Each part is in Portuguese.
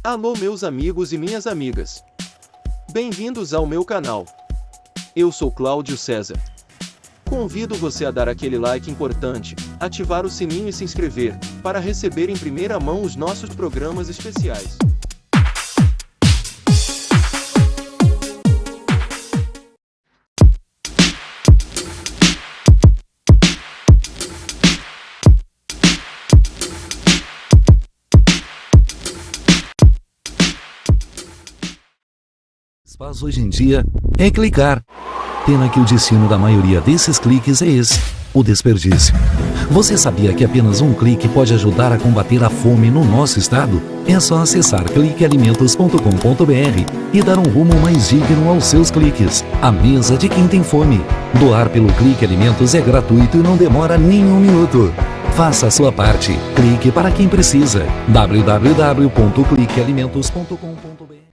Alô meus amigos e minhas amigas. Bem-vindos ao meu canal. Eu sou Cláudio César. Convido você a dar aquele like importante, ativar o sininho e se inscrever, para receber em primeira mão os nossos programas especiais. Faz hoje em dia é clicar. Pena que o destino da maioria desses cliques é esse, o desperdício. Você sabia que apenas um clique pode ajudar a combater a fome no nosso estado? É só acessar cliquealimentos.com.br e dar um rumo mais digno aos seus cliques. A mesa de quem tem fome. Doar pelo Clique Alimentos é gratuito e não demora nem um minuto. Faça a sua parte. Clique para quem precisa. www.cliquealimentos.com.br.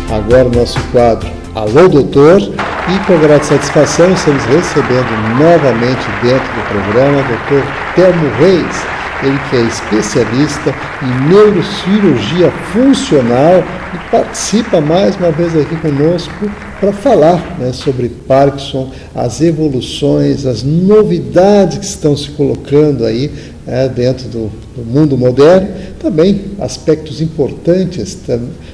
Agora o nosso quadro Alô Doutor, e com grande satisfação estamos recebendo novamente dentro do programa o Dr. Telmo Reis, ele que é especialista em neurocirurgia funcional e participa mais uma vez aqui conosco para falar, sobre Parkinson, as evoluções, as novidades que estão se colocando aí dentro do mundo moderno, também aspectos importantes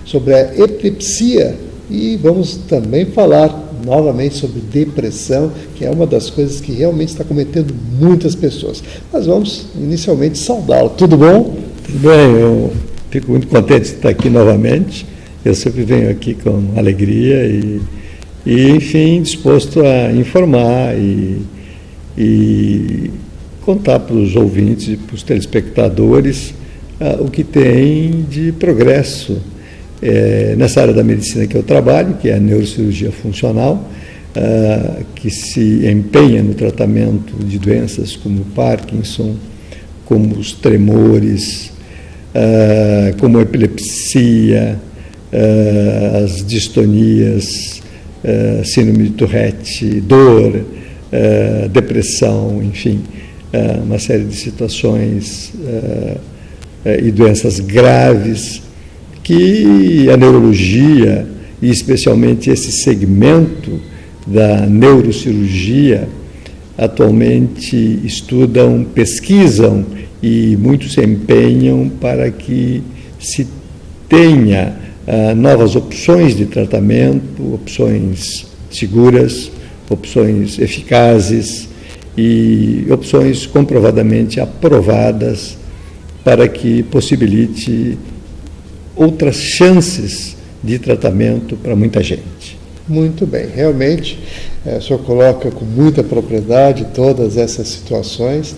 sobre a epilepsia, e vamos também falar novamente sobre depressão, que é uma das coisas que realmente está cometendo muitas pessoas. Mas vamos inicialmente saudá-lo. Tudo bom? Tudo bem, eu fico muito contente de estar aqui novamente. Eu sempre venho aqui com alegria e enfim, disposto a informar e contar para os ouvintes e para os telespectadores o que tem de progresso nessa área da medicina que eu trabalho, que é a neurocirurgia funcional, que se empenha no tratamento de doenças como o Parkinson, como os tremores, como a epilepsia, as distonias, síndrome de Tourette, dor, depressão, enfim, uma série de situações e doenças graves que a neurologia, e especialmente esse segmento da neurocirurgia, atualmente estudam, pesquisam e muitos se empenham para que se tenha novas opções de tratamento, opções seguras, opções eficazes e opções comprovadamente aprovadas para que possibilite outras chances de tratamento para muita gente. Muito bem, realmente o senhor coloca com muita propriedade todas essas situações,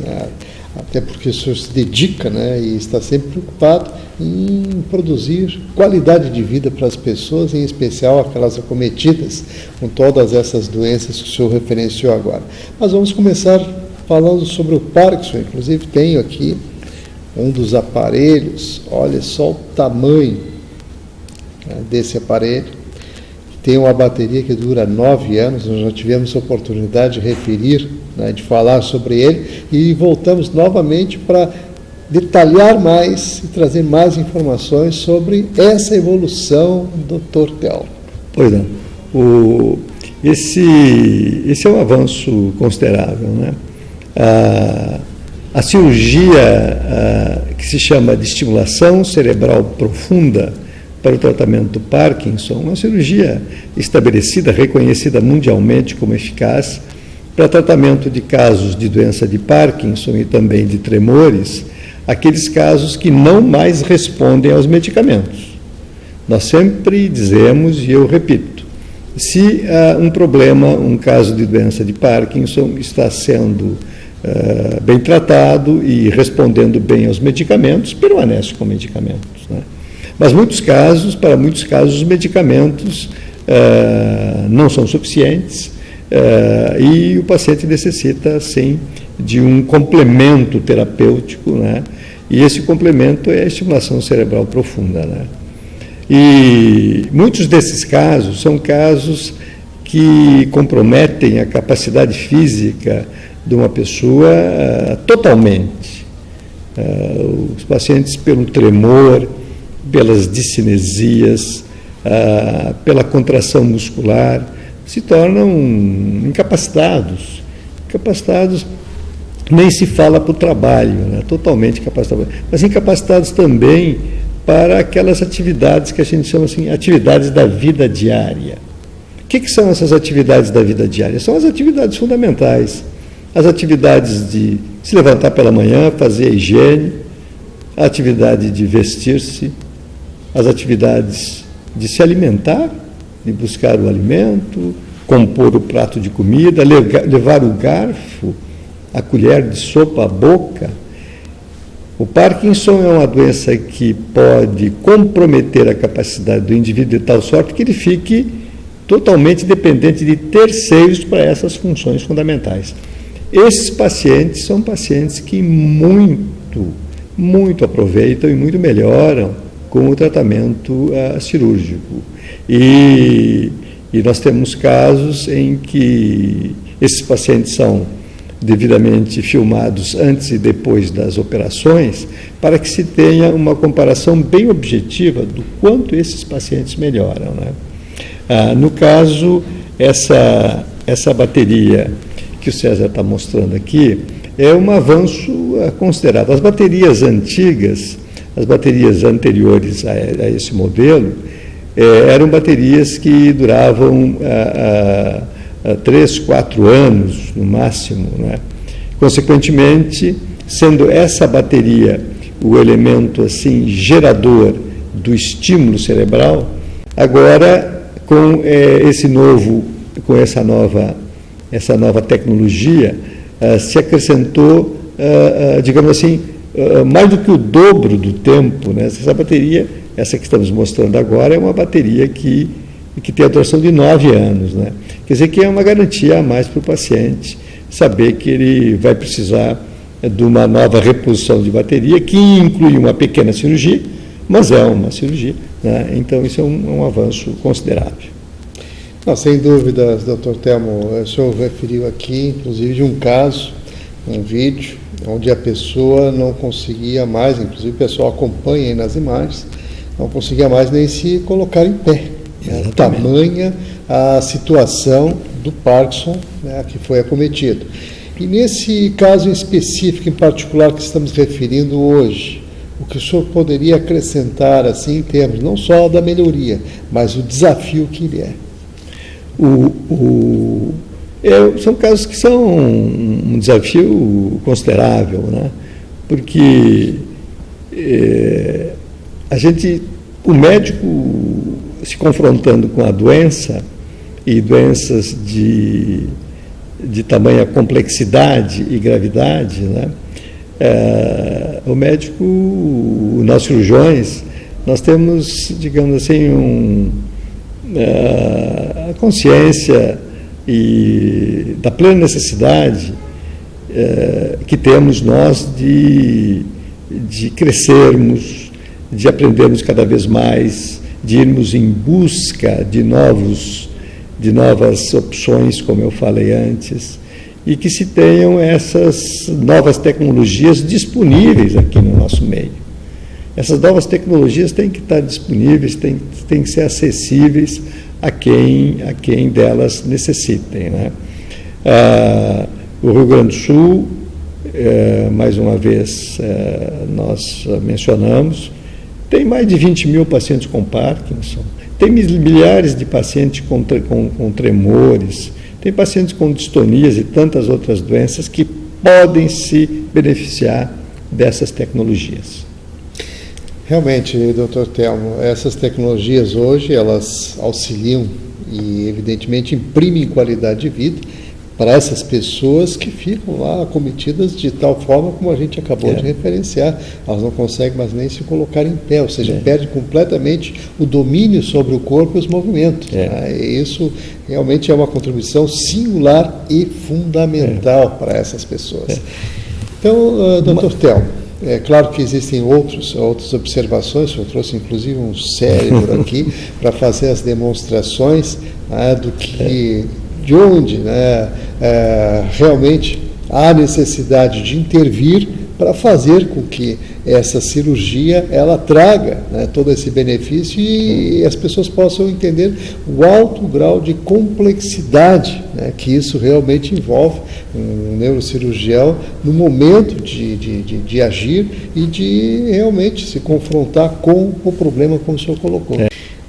até porque o senhor se dedica e está sempre preocupado em produzir qualidade de vida para as pessoas, em especial aquelas acometidas com todas essas doenças que o senhor referenciou agora. Mas vamos começar falando sobre o Parkinson. Inclusive tenho aqui um dos aparelhos, olha só o tamanho desse aparelho. Tem uma bateria que dura 9 anos, nós já tivemos a oportunidade de referir, de falar sobre ele, e voltamos novamente para detalhar mais e trazer mais informações sobre essa evolução do Dr. Telmo. Pois é, esse é um avanço considerável, A cirurgia que se chama de estimulação cerebral profunda para o tratamento do Parkinson, uma cirurgia estabelecida, reconhecida mundialmente como eficaz para tratamento de casos de doença de Parkinson e também de tremores, aqueles casos que não mais respondem aos medicamentos. Nós sempre dizemos, e eu repito, se um problema, um caso de doença de Parkinson está sendo bem tratado e respondendo bem aos medicamentos, permanece com medicamentos. Mas para muitos casos, os medicamentos não são suficientes e o paciente necessita, sim, de um complemento terapêutico, e esse complemento é a estimulação cerebral profunda. E muitos desses casos são casos que comprometem a capacidade física de uma pessoa totalmente. Os pacientes, pelo tremor, pelas discinesias, pela contração muscular, se tornam incapacitados. Incapacitados, nem se fala para o trabalho, né? Totalmente incapacitados, mas incapacitados também para aquelas atividades que a gente chama assim, atividades da vida diária. O que são essas atividades da vida diária? São as atividades fundamentais, as atividades de se levantar pela manhã, fazer a higiene, a atividade de vestir-se, as atividades de se alimentar, de buscar o alimento, compor o prato de comida, levar o garfo, a colher de sopa à boca. O Parkinson é uma doença que pode comprometer a capacidade do indivíduo de tal sorte que ele fique totalmente dependente de terceiros para essas funções fundamentais. Esses pacientes são pacientes que muito aproveitam e muito melhoram com o tratamento cirúrgico. E nós temos casos em que esses pacientes são devidamente filmados antes e depois das operações, para que se tenha uma comparação bem objetiva do quanto esses pacientes melhoram, né? No caso, essa bateria que o César está mostrando aqui é um avanço considerado. As baterias antigas, as baterias anteriores a esse modelo, eram baterias que duravam 3, 4 anos no máximo, né? Consequentemente, sendo essa bateria o elemento assim gerador do estímulo cerebral, agora com essa nova tecnologia se acrescentou, digamos assim, mais do que o dobro do tempo, né? Essa bateria, essa que estamos mostrando agora, é uma bateria que tem a duração de 9 anos, né? Quer dizer que é uma garantia a mais para o paciente saber que ele vai precisar de uma nova reposição de bateria, que inclui uma pequena cirurgia, mas é uma cirurgia, né? Então isso é um avanço considerável. Não, sem dúvidas, doutor Telmo, o senhor referiu aqui, inclusive, de um caso, um vídeo, onde a pessoa não conseguia mais, inclusive o pessoal acompanha aí nas imagens, não conseguia mais nem se colocar em pé. Tamanha a situação do Parkinson, né, que foi acometido. E nesse caso em específico, em particular, que estamos referindo hoje, o que o senhor poderia acrescentar, assim, em termos não só da melhoria, mas o desafio que ele é? São casos que são um desafio considerável, né? Porque o médico se confrontando com a doença, e doenças de tamanha complexidade e gravidade, né? O médico, nós cirurgiões, nós temos, digamos assim, a consciência da plena necessidade que temos nós de crescermos, de aprendermos cada vez mais, de irmos em busca de novas opções, como eu falei antes, e que se tenham essas novas tecnologias disponíveis aqui no nosso meio. Essas novas tecnologias têm que estar disponíveis, têm que ser acessíveis a quem delas necessitem, né? O Rio Grande do Sul, mais uma vez, nós mencionamos, tem mais de 20 mil pacientes com Parkinson, tem milhares de pacientes com tremores, tem pacientes com distonias e tantas outras doenças que podem se beneficiar dessas tecnologias. Realmente, doutor Telmo, essas tecnologias hoje, elas auxiliam e, evidentemente, imprimem qualidade de vida para essas pessoas que ficam lá acometidas de tal forma como a gente acabou de referenciar. Elas não conseguem mais nem se colocar em pé, ou seja, perdem completamente o domínio sobre o corpo e os movimentos. Né? E isso realmente é uma contribuição singular e fundamental para essas pessoas. Então, doutor Telmo, É claro que existem outras observações, eu trouxe inclusive um cérebro aqui para fazer as demonstrações, né, de onde, né, realmente há necessidade de intervir para fazer com que essa cirurgia ela traga, né, todo esse benefício e as pessoas possam entender o alto grau de complexidade, né, que isso realmente envolve um neurocirurgião no momento de agir e de realmente se confrontar com o problema, como o senhor colocou.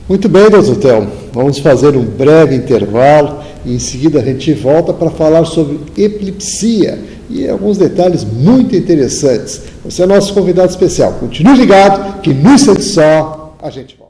Muito bem, doutor Telmo, vamos fazer um breve intervalo e em seguida a gente volta para falar sobre epilepsia e alguns detalhes muito interessantes. Você é nosso convidado especial. Continue ligado, que no instante só a gente volta.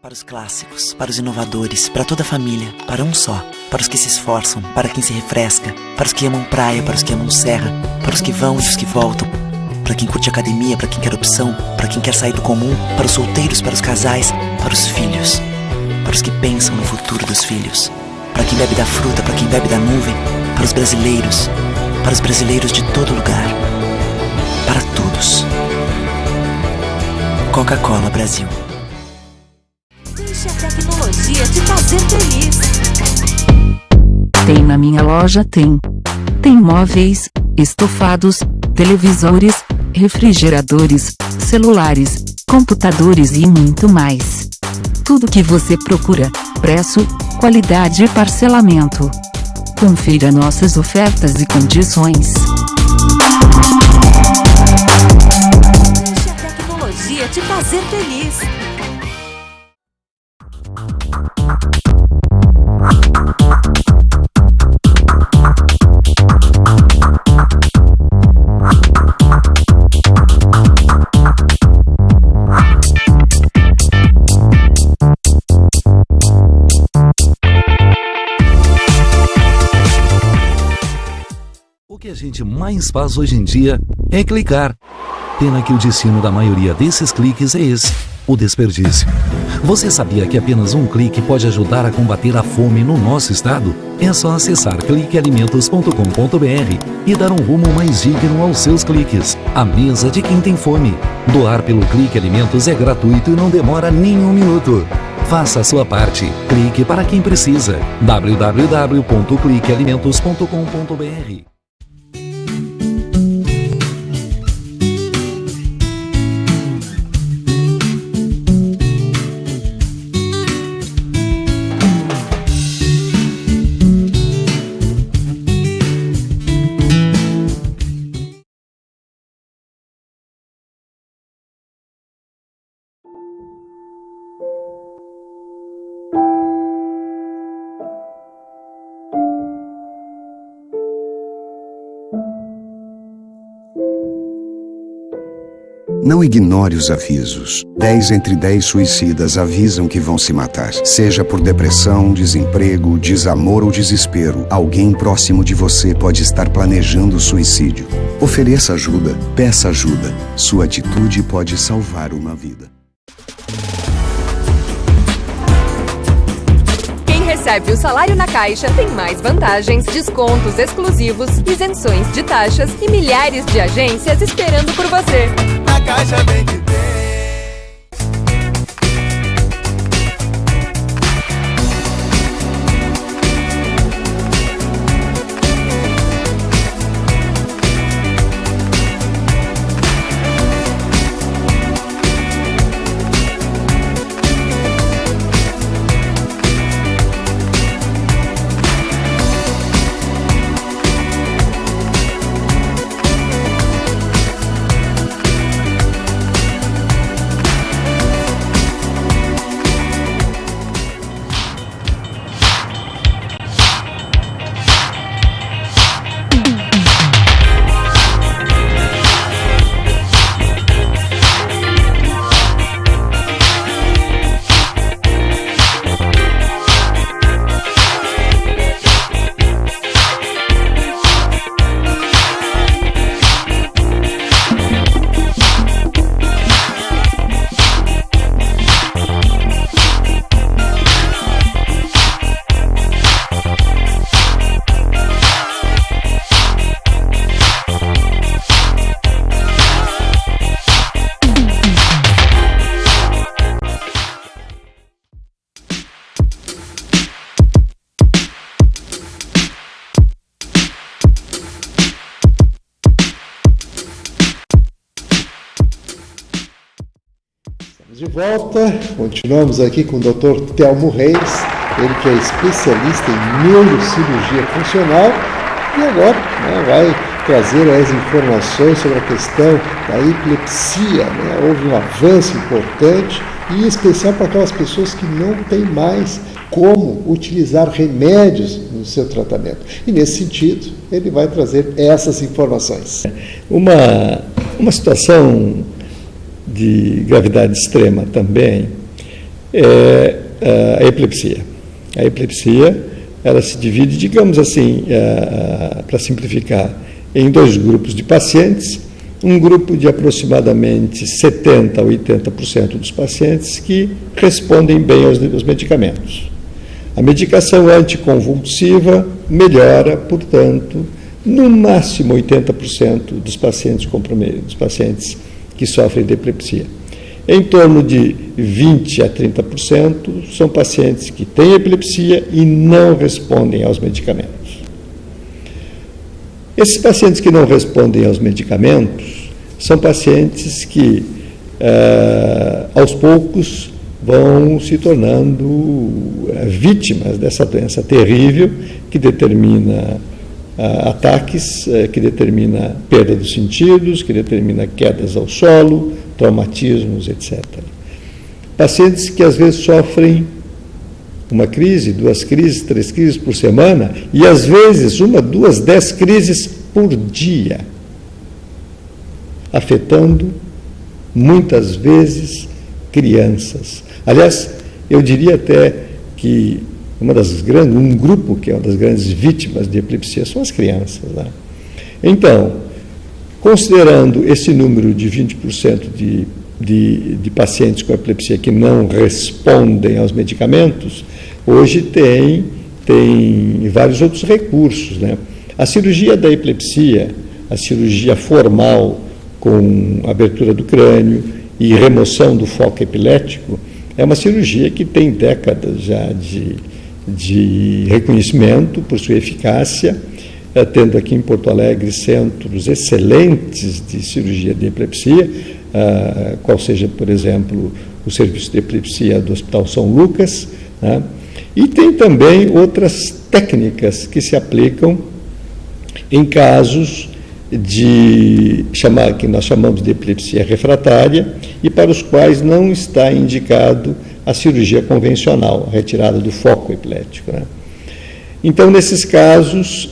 Para os clássicos, para os inovadores, para toda a família, para um só, para os que se esforçam, para quem se refresca, para os que amam praia, para os que amam serra, para os que vão e os que voltam, para quem curte academia, para quem quer opção, para quem quer sair do comum, para os solteiros, para os casais, para os filhos, para os que pensam no futuro dos filhos, para quem bebe da fruta, para quem bebe da nuvem, para os brasileiros de todo lugar, para todos. Coca-Cola Brasil. Deixe a tecnologia te fazer feliz. Tem na minha loja, tem móveis, estofados, televisores, refrigeradores, celulares, computadores e muito mais. Tudo que você procura, preço, qualidade e parcelamento. Confira nossas ofertas e condições. Deixe a tecnologia te fazer feliz. O que a gente mais faz hoje em dia é clicar. Pena que o destino da maioria desses cliques é esse, o desperdício. Você sabia que apenas um clique pode ajudar a combater a fome no nosso estado? É só acessar cliquealimentos.com.br e dar um rumo mais digno aos seus cliques. A mesa de quem tem fome. Doar pelo Clique Alimentos é gratuito e não demora nem um minuto. Faça a sua parte. Clique para quem precisa. www.cliquealimentos.com.br. Não ignore os avisos. 10 entre 10 suicidas avisam que vão se matar. Seja por depressão, desemprego, desamor ou desespero, alguém próximo de você pode estar planejando suicídio. Ofereça ajuda, peça ajuda. Sua atitude pode salvar uma vida. Quem recebe o salário na Caixa tem mais vantagens, descontos exclusivos, isenções de taxas e milhares de agências esperando por você. A Caixa vem que tem. De volta, continuamos aqui com o Dr. Telmo Reis, ele que é especialista em neurocirurgia funcional e agora vai trazer as informações sobre a questão da epilepsia. Houve um avanço importante e em especial para aquelas pessoas que não têm mais como utilizar remédios no seu tratamento. E nesse sentido, ele vai trazer essas informações. Uma situação de gravidade extrema também é a epilepsia. A epilepsia, ela se divide, digamos assim, para simplificar, em dois grupos de pacientes. Um grupo de aproximadamente 70% a 80% dos pacientes que respondem bem aos medicamentos. A medicação anticonvulsiva melhora, portanto, no máximo 80% dos pacientes dos pacientes que sofrem de epilepsia. Em torno de 20% a 30% são pacientes que têm epilepsia e não respondem aos medicamentos. Esses pacientes que não respondem aos medicamentos são pacientes que, aos poucos, vão se tornando vítimas dessa doença terrível que determina ataques, que determina perda dos sentidos, que determina quedas ao solo, traumatismos, etc. Pacientes que às vezes sofrem uma crise, 2 crises, 3 crises por semana e às vezes 1, 2, 10 crises por dia, afetando muitas vezes crianças. Aliás, eu diria até que um grupo que é uma das grandes vítimas de epilepsia são as crianças. Então, considerando esse número de 20% de pacientes com epilepsia que não respondem aos medicamentos, hoje tem vários outros recursos. A cirurgia da epilepsia, a cirurgia formal com abertura do crânio e remoção do foco epilético, é uma cirurgia que tem décadas já de reconhecimento por sua eficácia, tendo aqui em Porto Alegre centros excelentes de cirurgia de epilepsia, qual seja, por exemplo, o serviço de epilepsia do Hospital São Lucas, e tem também outras técnicas que se aplicam em casos que nós chamamos de epilepsia refratária e para os quais não está indicado a cirurgia convencional, a retirada do foco epilético. Então, nesses casos,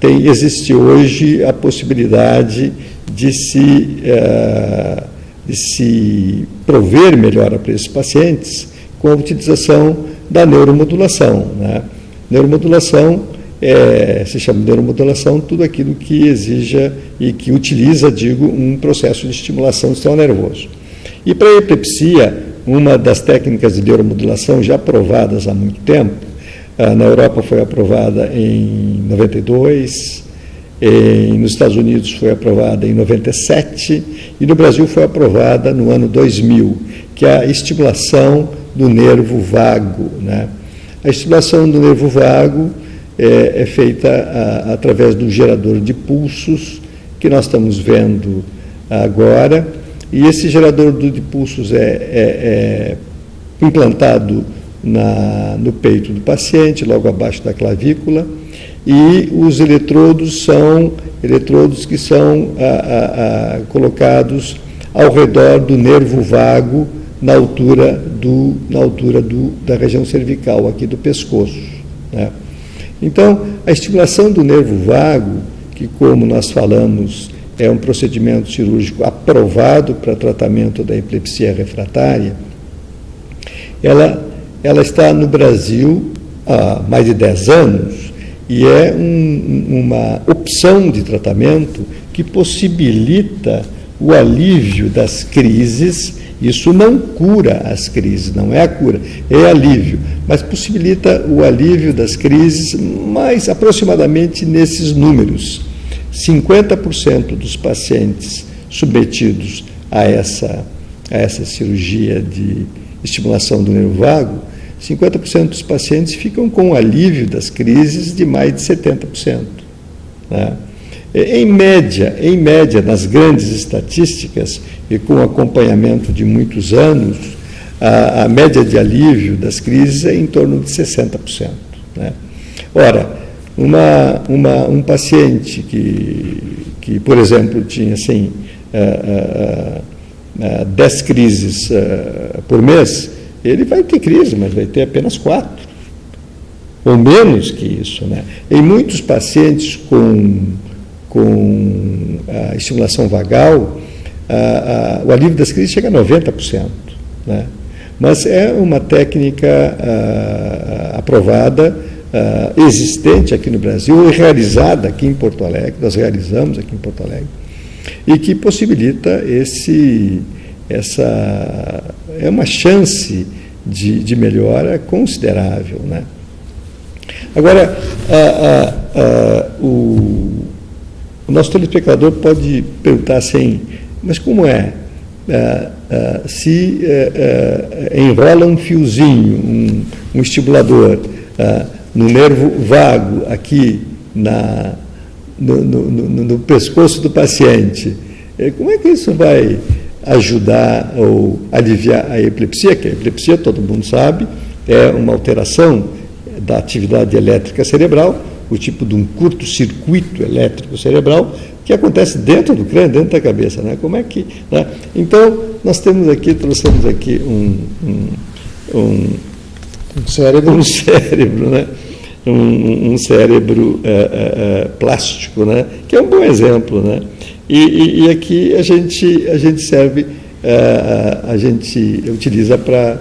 existe hoje a possibilidade de se prover melhor para esses pacientes com a utilização da neuromodulação. Neuromodulação se chama de neuromodulação tudo aquilo que exija e que utiliza, um processo de estimulação do sistema nervoso. E para a epilepsia, uma das técnicas de neuromodulação já aprovadas há muito tempo, na Europa foi aprovada em 92, nos Estados Unidos foi aprovada em 97 e no Brasil foi aprovada no ano 2000, que é a estimulação do nervo vago. A estimulação do nervo vago é feita através do gerador de pulsos que nós estamos vendo agora, e esse gerador de pulsos é implantado no peito do paciente, logo abaixo da clavícula, e os eletrodos são eletrodos que são colocados ao redor do nervo vago, na altura da região cervical, aqui do pescoço. Então, a estimulação do nervo vago, que, como nós falamos, é um procedimento cirúrgico aprovado para tratamento da epilepsia refratária, ela está no Brasil há mais de 10 anos e é uma opção de tratamento que possibilita o alívio das crises. Isso não cura as crises, não é a cura, é alívio, mas possibilita o alívio das crises mais aproximadamente nesses números. 50% dos pacientes submetidos a essa cirurgia de estimulação do nervo vago, 50% dos pacientes ficam com o alívio das crises de mais de 70%. Em média, nas grandes estatísticas e com acompanhamento de muitos anos, a média de alívio das crises é em torno de 60%. Né? Ora, um paciente que, por exemplo, tinha assim, 10 crises por mês, ele vai ter crise, mas vai ter apenas 4, ou menos que isso. Né? Em muitos pacientes com a estimulação vagal, o alívio das crises chega a 90%. Né? Mas é uma técnica aprovada, existente aqui no Brasil, e realizada aqui em Porto Alegre, nós realizamos aqui em Porto Alegre, e que possibilita é uma chance de melhora considerável. Né? Agora, o nosso telespectador pode perguntar assim, mas como é? Se enrola um fiozinho, um estimulador no nervo vago aqui no pescoço do paciente, como é que isso vai ajudar ou aliviar a epilepsia? Que a epilepsia, todo mundo sabe, é uma alteração da atividade elétrica cerebral, o tipo de um curto-circuito elétrico cerebral que acontece dentro do crânio, dentro da cabeça. Né? Como é que... Né? Então, nós trouxemos aqui um cérebro, né? um cérebro plástico, né? Que é um bom exemplo. Né? E aqui a gente serve, a gente utiliza para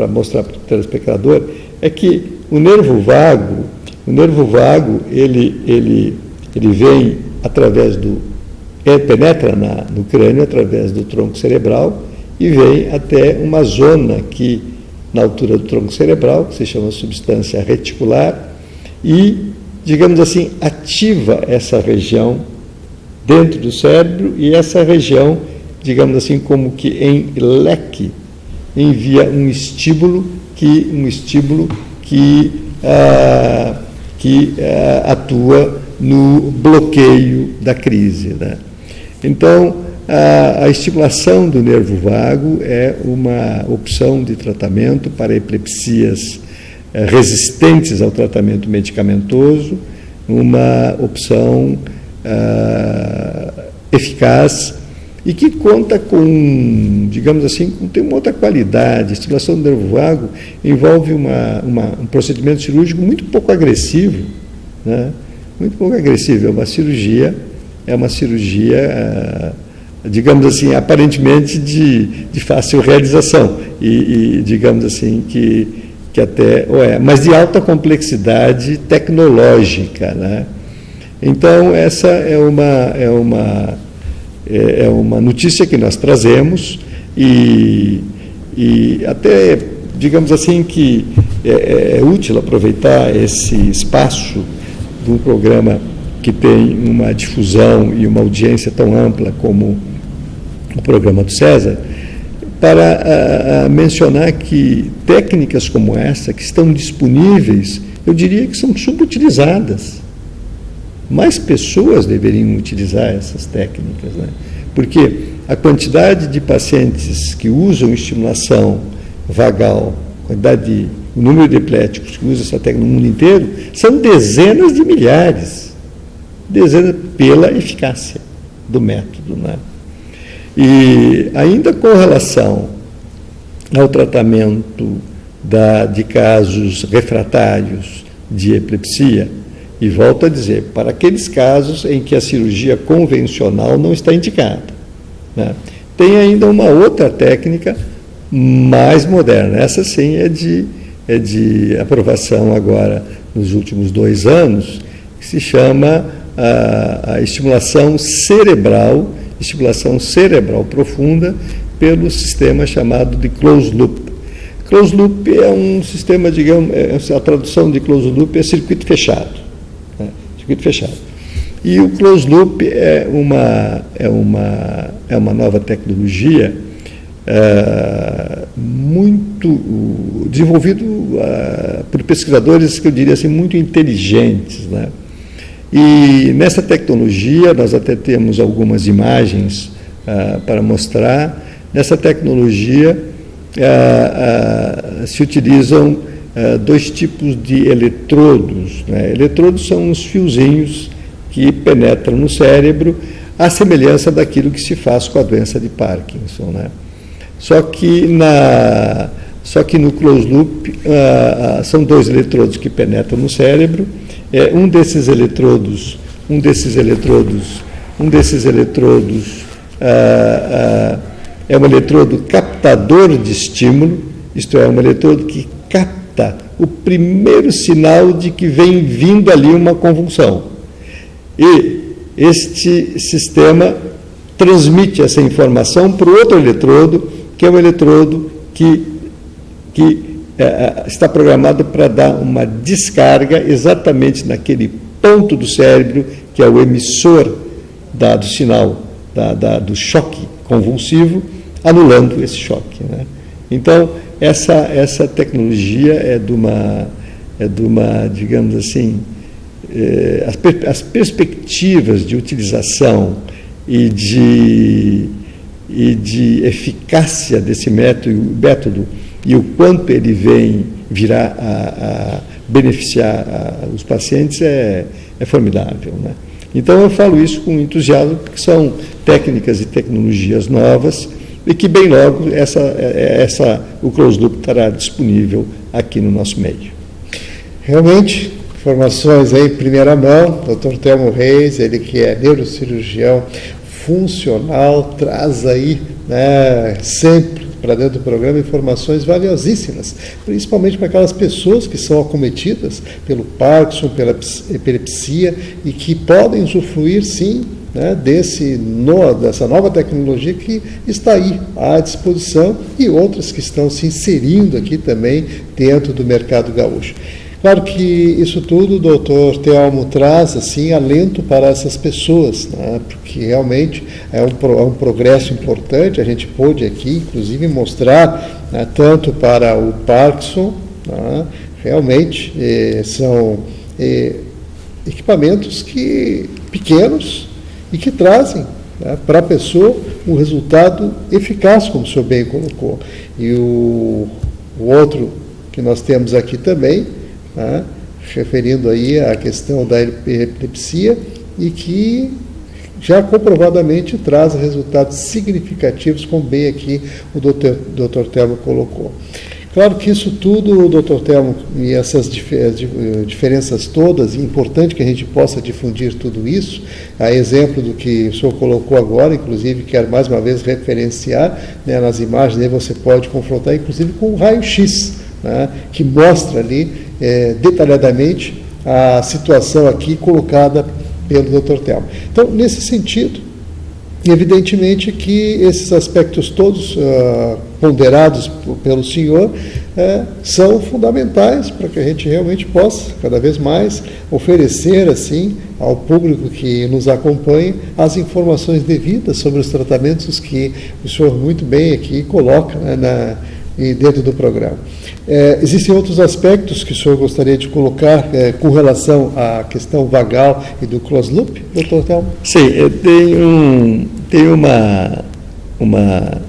mostrar para o telespectador, é que o nervo vago, ele vem através penetra no crânio através do tronco cerebral e vem até uma zona aqui na altura do tronco cerebral, que se chama substância reticular, e, digamos assim, ativa essa região dentro do cérebro, e essa região, digamos assim, como que em leque, envia um estímulo que atua no bloqueio da crise. Né? Então, a estimulação do nervo vago é uma opção de tratamento para epilepsias resistentes ao tratamento medicamentoso, uma opção eficaz e que conta com, digamos assim, tem uma outra qualidade. A estimulação do nervo vago envolve um procedimento cirúrgico muito pouco agressivo, né? Muito pouco agressivo. É uma cirurgia, digamos assim, aparentemente de fácil realização e digamos assim, que até, mas de alta complexidade tecnológica, né? Então, essa é uma notícia que nós trazemos e até, digamos assim, que é útil aproveitar esse espaço de um programa que tem uma difusão e uma audiência tão ampla como o programa do César, para mencionar que técnicas como essa, que estão disponíveis, eu diria que são subutilizadas. Mais pessoas deveriam utilizar essas técnicas, né? Porque a quantidade de pacientes que usam estimulação vagal, o número de epiléticos que usam essa técnica no mundo inteiro, são dezenas de milhares, pela eficácia do método, né? E ainda com relação ao tratamento de casos refratários de epilepsia, e volto a dizer, para aqueles casos em que a cirurgia convencional não está indicada, né? Tem ainda uma outra técnica mais moderna. Essa sim é de aprovação agora nos últimos 2 anos, que se chama a estimulação cerebral profunda pelo sistema chamado de closed loop. Closed loop é um sistema, digamos, a tradução de closed loop é circuito fechado. Circuito fechado. E o closed loop é uma nova tecnologia muito desenvolvido por pesquisadores que eu diria assim muito inteligentes, né? E nessa tecnologia, nós até temos algumas imagens para mostrar. Nessa tecnologia se utilizam dois tipos de eletrodos, né? Eletrodos são uns fiozinhos que penetram no cérebro, à semelhança daquilo que se faz com a doença de Parkinson, né? Só que no closed loop são dois eletrodos que penetram no cérebro. Um desses eletrodos é um eletrodo captador de estímulo, isto é, um eletrodo que capta o primeiro sinal de que vem vindo ali uma convulsão. E este sistema transmite essa informação para o outro eletrodo, que é um eletrodo que está programado para dar uma descarga exatamente naquele ponto do cérebro que é o emissor do sinal do choque convulsivo, anulando esse choque, né? Então, essa tecnologia é de uma digamos assim, as perspectivas de utilização e de eficácia desse método e o quanto ele virá a beneficiar os pacientes é formidável, né? Então, eu falo isso com entusiasmo, porque são técnicas e tecnologias novas e que bem logo o closed loop estará disponível aqui no nosso meio. Realmente, informações aí em primeira mão, Dr. Telmo Reis, ele que é neurocirurgião funcional, traz aí, né, sempre para dentro do programa informações valiosíssimas, principalmente para aquelas pessoas que são acometidas pelo Parkinson, pela epilepsia e que podem usufruir, sim, né, dessa nova tecnologia que está aí à disposição e outras que estão se inserindo aqui também dentro do mercado gaúcho. Claro que isso tudo o doutor Telmo traz assim, alento para essas pessoas, né, porque realmente é um progresso importante. A gente pôde aqui, inclusive, mostrar, né, tanto para o Parkinson, né, realmente são equipamentos pequenos e que trazem, né, para a pessoa um resultado eficaz, como o senhor bem colocou. E o outro que nós temos aqui também, né, referindo aí à questão da epilepsia e que já comprovadamente traz resultados significativos, como bem aqui o Dr. Telmo colocou. Claro que isso tudo, Dr. Telmo, e essas diferenças todas, é importante que a gente possa difundir tudo isso, a exemplo do que o senhor colocou agora, inclusive quero mais uma vez referenciar, né, nas imagens, aí você pode confrontar inclusive com o raio-x, né, que mostra ali detalhadamente a situação aqui colocada pelo Dr. Telmo. Então, nesse sentido, evidentemente que esses aspectos todos ponderados pelo senhor são fundamentais para que a gente realmente possa, cada vez mais, oferecer assim ao público que nos acompanha as informações devidas sobre os tratamentos que o senhor muito bem aqui coloca, né, dentro do programa. Existem outros aspectos que o senhor gostaria de colocar com relação à questão vagal e do closed loop, doutor Telmo? Sim, tem uma,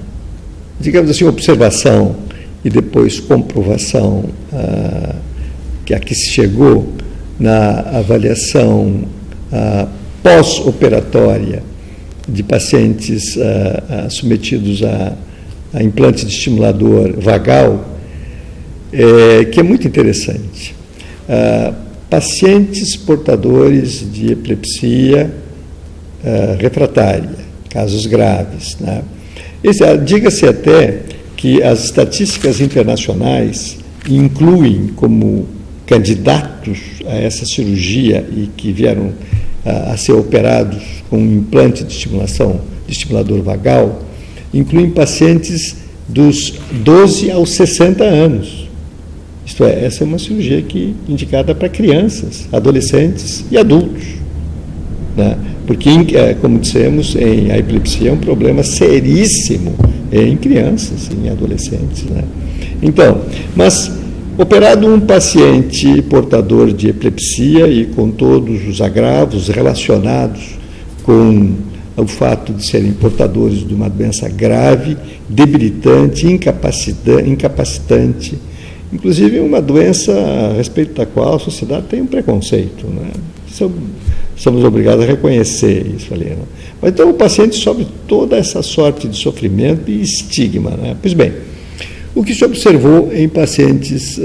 digamos assim, observação e depois comprovação que aqui se chegou na avaliação pós-operatória de pacientes submetidos a implante de estimulador vagal, que é muito interessante. Pacientes portadores de epilepsia refratária, casos graves, né? Diga-se até que as estatísticas internacionais incluem como candidatos a essa cirurgia e que vieram a ser operados com um implante de estimulador vagal, incluem pacientes dos 12 aos 60 anos. Isto é, essa é uma cirurgia indicada para crianças, adolescentes e adultos, né? Porque, como dissemos, a epilepsia é um problema seríssimo em crianças, em adolescentes, né? Então, mas Operado um paciente portador de epilepsia e com todos os agravos relacionados com o fato de serem portadores de uma doença grave, debilitante, incapacitante, inclusive uma doença a respeito da qual a sociedade tem um preconceito, né? Somos obrigados a reconhecer isso ali, né? Mas então o paciente sofre toda essa sorte de sofrimento e estigma, né? Pois bem, o que se observou em pacientes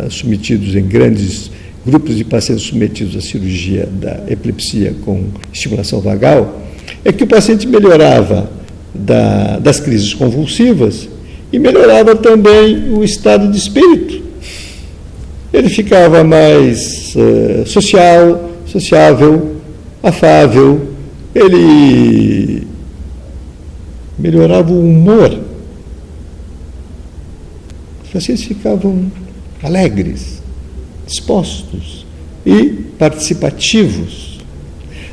submetidos, em grandes grupos de pacientes submetidos à cirurgia da epilepsia com estimulação vagal, é que o paciente melhorava das crises convulsivas e melhorava também o estado de espírito. Ele ficava mais sociável, afável, ele melhorava o humor. Os pacientes ficavam alegres, dispostos e participativos.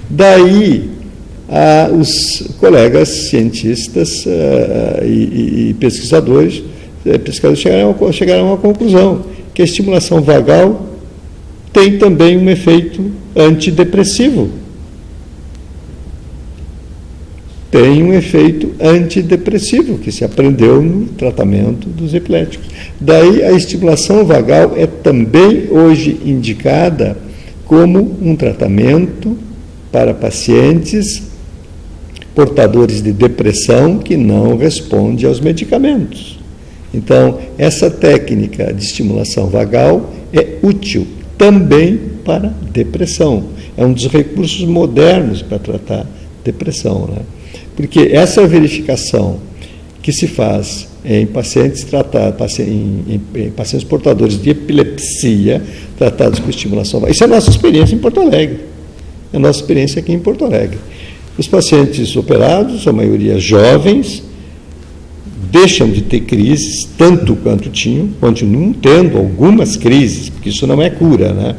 Daí, os colegas cientistas e pesquisadores chegaram à conclusão que a estimulação vagal tem também um efeito antidepressivo. Tem um efeito antidepressivo que se aprendeu no tratamento dos epiléticos. Daí a estimulação vagal é também hoje indicada como um tratamento para pacientes portadores de depressão que não respondem aos medicamentos. Então, essa técnica de estimulação vagal é útil também para depressão. É um dos recursos modernos para tratar depressão, né? Porque essa verificação que se faz em pacientes em pacientes portadores de epilepsia tratados com estimulação vagal, isso é a nossa experiência em Porto Alegre. É a nossa experiência aqui em Porto Alegre. Os pacientes operados, a maioria jovens, deixam de ter crises, tanto quanto tinham, continuam tendo algumas crises, porque isso não é cura, né?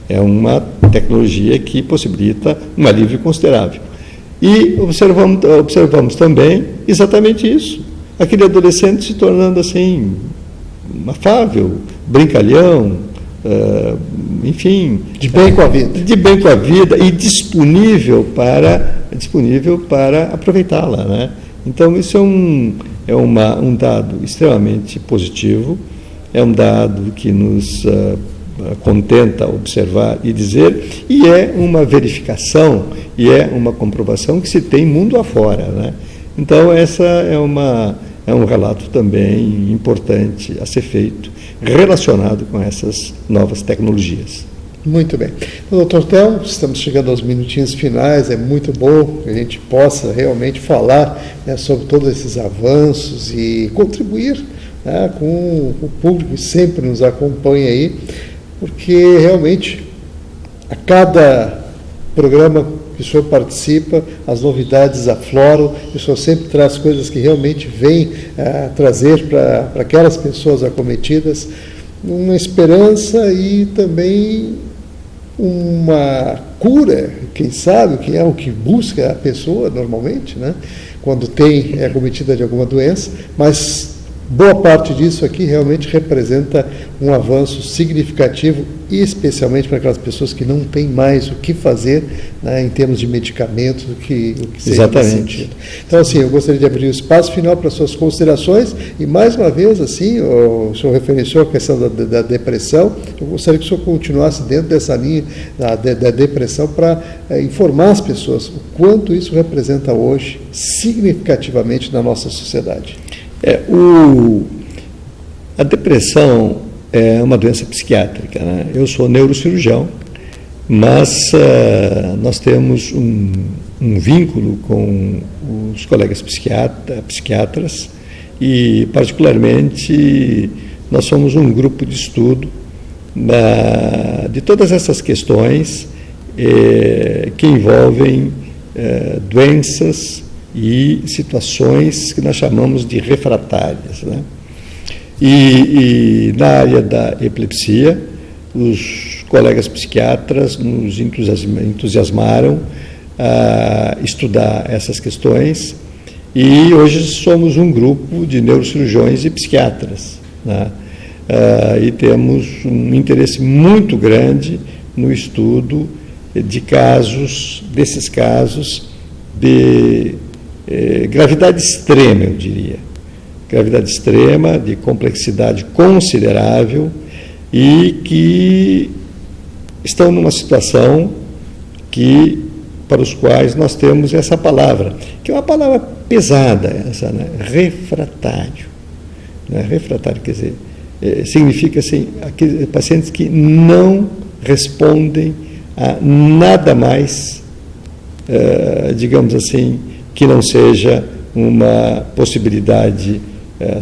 É uma tecnologia que possibilita um alívio considerável. E observamos também exatamente isso. Aquele adolescente se tornando assim, afável, brincalhão, enfim... De bem com a vida. De bem com a vida e disponível para aproveitá-la, né? Então, isso é um dado extremamente positivo, é um dado que nos contenta observar e dizer, e é uma verificação, e é uma comprovação que se tem mundo afora, né? Então, essa é um relato também importante a ser feito, relacionado com essas novas tecnologias. Muito bem. Doutor Thelmo, estamos chegando aos minutinhos finais, é muito bom que a gente possa realmente falar, né, sobre todos esses avanços e contribuir, né, com o público que sempre nos acompanha aí, porque realmente a cada programa que o senhor participa, as novidades afloram, e o senhor sempre traz coisas que realmente vêm trazer para aquelas pessoas acometidas uma esperança e também uma cura, quem sabe, que é o que busca a pessoa normalmente, né, quando é acometida de alguma doença, mas boa parte disso aqui realmente representa um avanço significativo, e especialmente para aquelas pessoas que não têm mais o que fazer, né, em termos de medicamentos, o que seja nesse sentido. Então, assim, eu gostaria de abrir o espaço final para suas considerações, e mais uma vez, assim, o senhor referenciou a questão da depressão, eu gostaria que o senhor continuasse dentro dessa linha da depressão para informar as pessoas o quanto isso representa hoje significativamente na nossa sociedade. A depressão é uma doença psiquiátrica, né? Eu sou neurocirurgião, mas nós temos um vínculo com os colegas psiquiatras e, particularmente, nós somos um grupo de estudo de todas essas questões que envolvem doenças e situações que nós chamamos de refratárias, né? E na área da epilepsia, os colegas psiquiatras nos entusiasmaram a estudar essas questões, e hoje somos um grupo de neurocirurgiões e psiquiatras, né? e temos um interesse muito grande no estudo desses casos de gravidade extrema, eu diria. Gravidade extrema, de complexidade considerável e que estão numa situação para os quais nós temos essa palavra, que é uma palavra pesada, essa, né? Refratário. Né? Refratário, quer dizer, significa assim, aqueles pacientes que não respondem a nada mais, digamos assim, que não seja uma possibilidade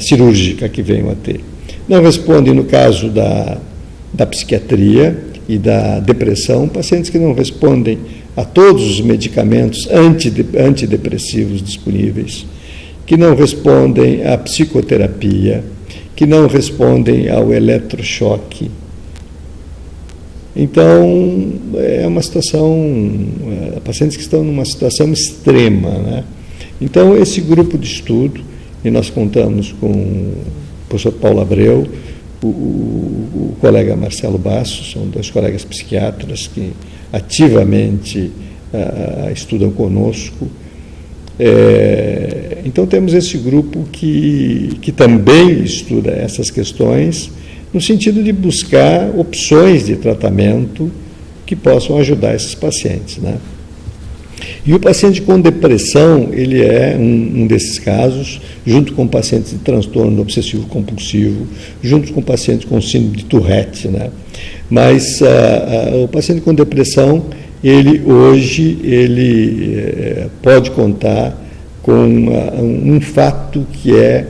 cirúrgica que venham a ter. Não respondem, no caso da psiquiatria e da depressão, pacientes que não respondem a todos os medicamentos antidepressivos disponíveis, que não respondem à psicoterapia, que não respondem ao eletrochoque. Então, é uma situação, pacientes que estão numa situação extrema, né? Então, esse grupo de estudo, e nós contamos com o professor Paulo Abreu, o colega Marcelo Bastos, são dois colegas psiquiatras que ativamente estudam conosco. Então, temos esse grupo que também estuda essas questões, no sentido de buscar opções de tratamento que possam ajudar esses pacientes, né? E o paciente com depressão, ele é um desses casos, junto com pacientes de transtorno obsessivo-compulsivo, junto com pacientes com síndrome de Tourette, né? Mas o paciente com depressão, hoje pode contar com um fato que é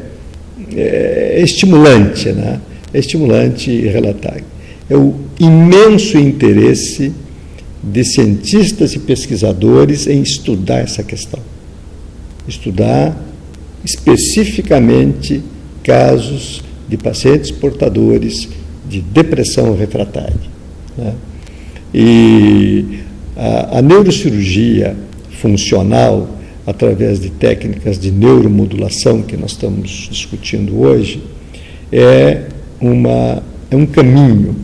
estimulante, né? É estimulante relatar. É o imenso interesse de cientistas e pesquisadores em estudar essa questão. Estudar especificamente casos de pacientes portadores de depressão refratária, né? E a neurocirurgia funcional, através de técnicas de neuromodulação que nós estamos discutindo hoje, é um caminho,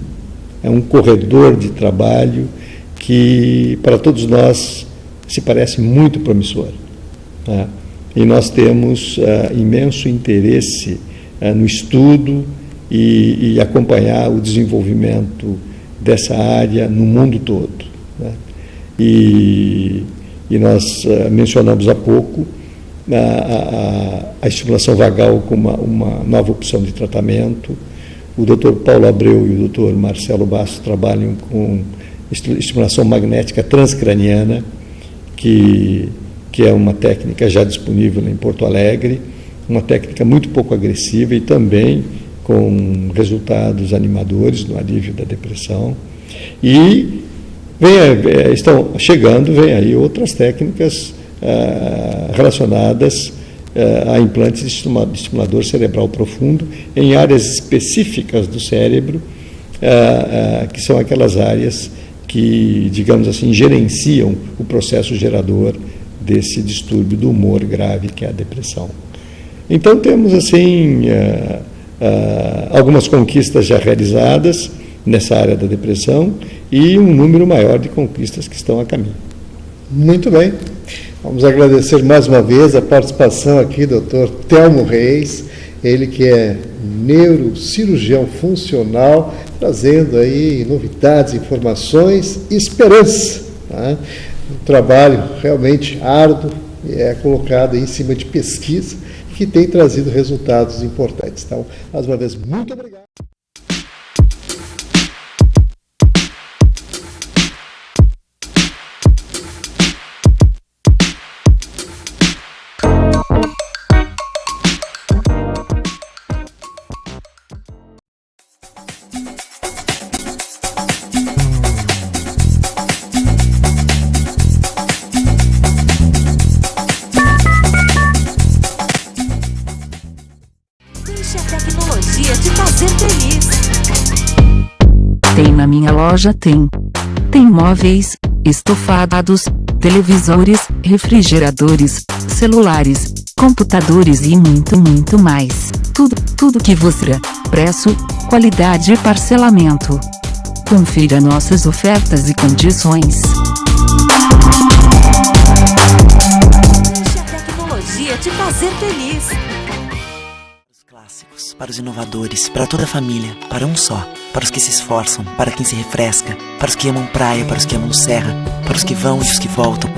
é um corredor de trabalho que, para todos nós, se parece muito promissor, né? E nós temos imenso interesse no estudo e acompanhar o desenvolvimento dessa área no mundo todo, né? E nós mencionamos há pouco a estimulação vagal como uma nova opção de tratamento. O Dr. Paulo Abreu e o Dr. Marcelo Bastos trabalham com estimulação magnética transcraniana, que é uma técnica já disponível em Porto Alegre, uma técnica muito pouco agressiva e também com resultados animadores no alívio da depressão. E estão chegando, vem aí outras técnicas relacionadas a implantes de estimulador cerebral profundo em áreas específicas do cérebro, que são aquelas áreas que, digamos assim, gerenciam o processo gerador desse distúrbio do humor grave, que é a depressão. Então, temos, assim, algumas conquistas já realizadas nessa área da depressão e um número maior de conquistas que estão a caminho. Muito bem. Vamos agradecer mais uma vez a participação aqui do Dr. Telmo Reis, ele que é neurocirurgião funcional, trazendo aí novidades, informações e esperança, tá? Um trabalho realmente árduo, colocado em cima de pesquisa, que tem trazido resultados importantes. Então, mais uma vez, muito obrigado. Deixe a tecnologia te fazer feliz. Tem na minha loja, tem. Tem móveis, estofados, televisores, refrigeradores, celulares, computadores e muito mais. Tudo que você preço, qualidade e parcelamento. Confira nossas ofertas e condições. Deixe a tecnologia te fazer feliz. Para os clássicos, para os inovadores, para toda a família, para um só. Para os que se esforçam, para quem se refresca, para os que amam praia, para os que amam serra, para os que vão e os que voltam,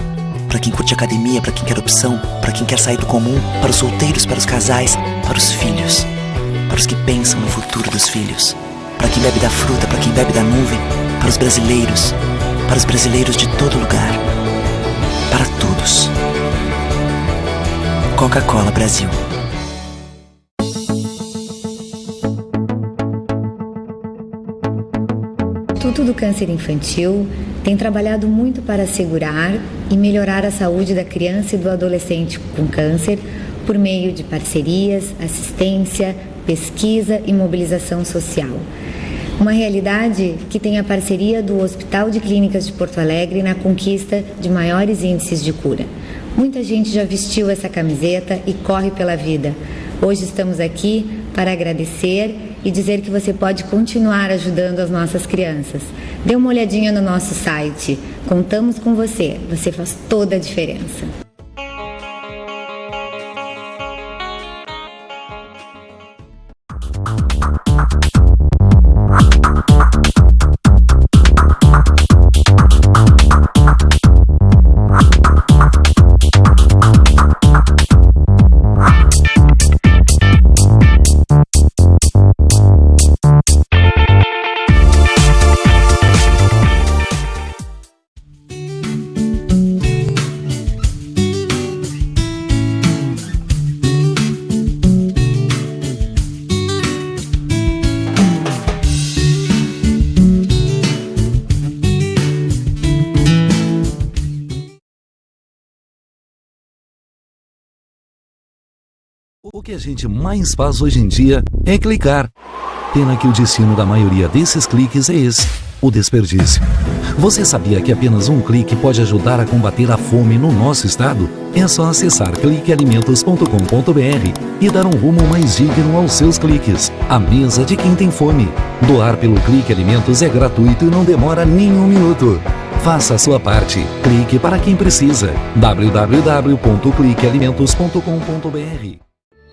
para quem curte academia, para quem quer opção, para quem quer sair do comum, para os solteiros, para os casais, para os filhos, para os que pensam no futuro dos filhos, para quem bebe da fruta, para quem bebe da nuvem, para os brasileiros de todo lugar, para todos. Coca-Cola Brasil. O Instituto do Câncer Infantil tem trabalhado muito para assegurar e melhorar a saúde da criança e do adolescente com câncer por meio de parcerias, assistência, pesquisa e mobilização social. Uma realidade que tem a parceria do Hospital de Clínicas de Porto Alegre na conquista de maiores índices de cura. Muita gente já vestiu essa camiseta e corre pela vida. Hoje estamos aqui para agradecer e dizer que você pode continuar ajudando as nossas crianças. Dê uma olhadinha no nosso site. Contamos com você. Você faz toda a diferença. O que a gente mais faz hoje em dia é clicar. Pena que o destino da maioria desses cliques é esse, o desperdício. Você sabia que apenas um clique pode ajudar a combater a fome no nosso estado? É só acessar cliquealimentos.com.br e dar um rumo mais digno aos seus cliques. A mesa de quem tem fome. Doar pelo Clique Alimentos é gratuito e não demora nem um minuto. Faça a sua parte. Clique para quem precisa. www.cliquealimentos.com.br.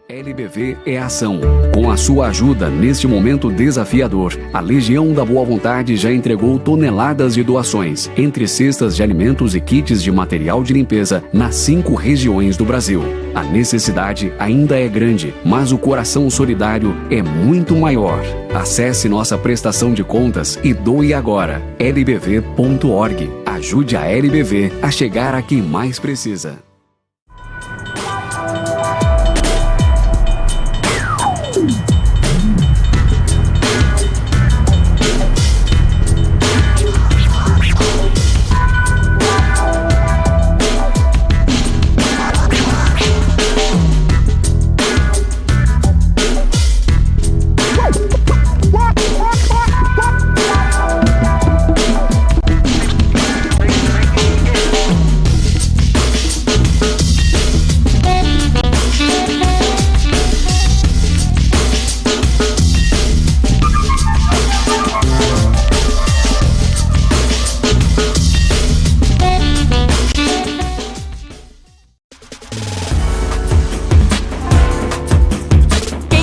LBV é ação. Com a sua ajuda neste momento desafiador, a Legião da Boa Vontade já entregou toneladas de doações, entre cestas de alimentos e kits de material de limpeza, nas 5 regiões do Brasil. A necessidade ainda é grande, mas o coração solidário é muito maior. Acesse nossa prestação de contas e doe agora. lbv.org. Ajude a LBV a chegar a quem mais precisa.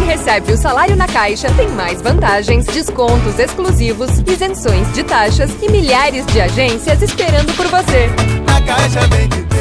Recebe o salário na Caixa, tem mais vantagens, descontos exclusivos, isenções de taxas e milhares de agências esperando por você. Na Caixa bem que tem.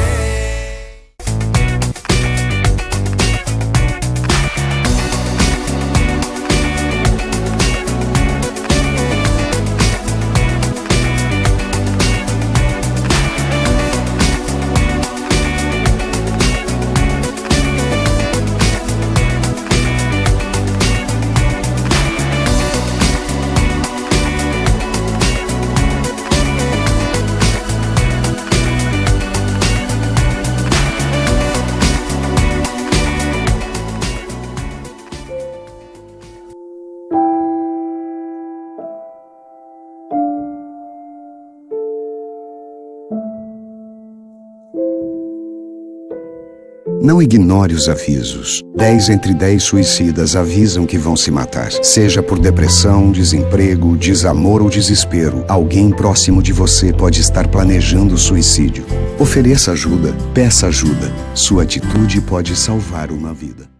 Não ignore os avisos. 10 entre 10 suicidas avisam que vão se matar. Seja por depressão, desemprego, desamor ou desespero, alguém próximo de você pode estar planejando suicídio. Ofereça ajuda, peça ajuda. Sua atitude pode salvar uma vida.